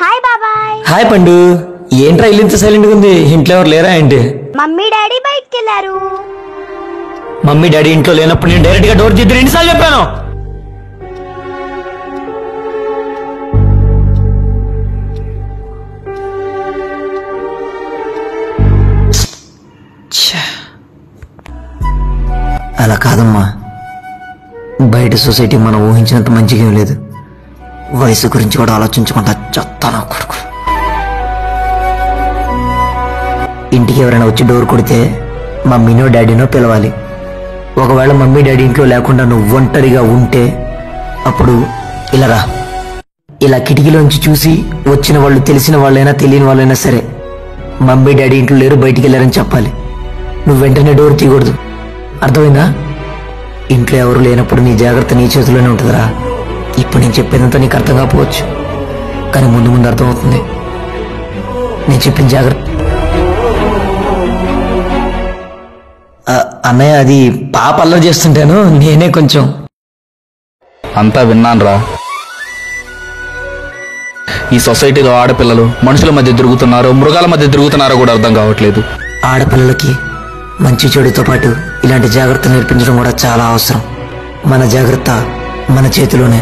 Hi బాబాయ్. Hi పండు. ఏంట్రా ఇల్లు ఇంత సైలెంట్ గా ఉంది? ఇంట్లో ఎవరు లేరా ఏంటి? మమ్మీ డాడీ బయటికి వెళ్ళారు. మమ్మీ డాడీ ఇంట్లో లేనప్పుడు నేను డైరెక్ట్ గా డోర్ తీద్దు ఎన్నిసార్లు చెప్పాను? అలా కాదమ్మా, బయట సొసైటీ మనం ఊహించినంత మంచిగా ఏం లేదు. వయసు గురించి కూడా ఆలోచించకుండా చెత్తాను కొడుకు. ఇంటికి ఎవరైనా వచ్చి డోర్ కొడితే మమ్మీనో డాడీనో పిలవాలి. ఒకవేళ మమ్మీ డాడీ ఇంట్లో లేకుండా నువ్వు ఒంటరిగా ఉంటే అప్పుడు ఇలా రా. ఇలా కిటికీలోంచి చూసి వచ్చిన వాళ్ళు తెలిసిన వాళ్ళైనా తెలియని వాళ్ళైనా సరే మమ్మీ డాడీ ఇంట్లో లేరు, బయటికి వెళ్ళారని చెప్పాలి. నువ్వు వెంటనే డోర్ తీయకూడదు, అర్థమైందా? ఇంట్లో ఎవరు లేనప్పుడు నీ జాగ్రత్త నీ చేతిలోనే ఉంటుందిరా. ఇప్పుడు నేను చెప్పేదంతా నీకు అర్థం కాకపోవచ్చు, కానీ ముందు ముందు అర్థమవుతుంది. నేను చెప్పిన జాగ్రత్త. అన్నయ్య, అది పాప అల్లరి చేస్తుంటాను, నేనే కొంచెం. అంతా విన్నానురా. ఈ సొసైటీలో ఆడపిల్లలు మనుషుల మధ్య తిరుగుతున్నారో మృగాల మధ్య తిరుగుతున్నారో కూడా అర్థం కావట్లేదు. ఆడపిల్లలకి మంచి చెడుతో పాటు ఇలాంటి జాగ్రత్త నేర్పించడం కూడా చాలా అవసరం. మన జాగ్రత్త మన చేతిలోనే.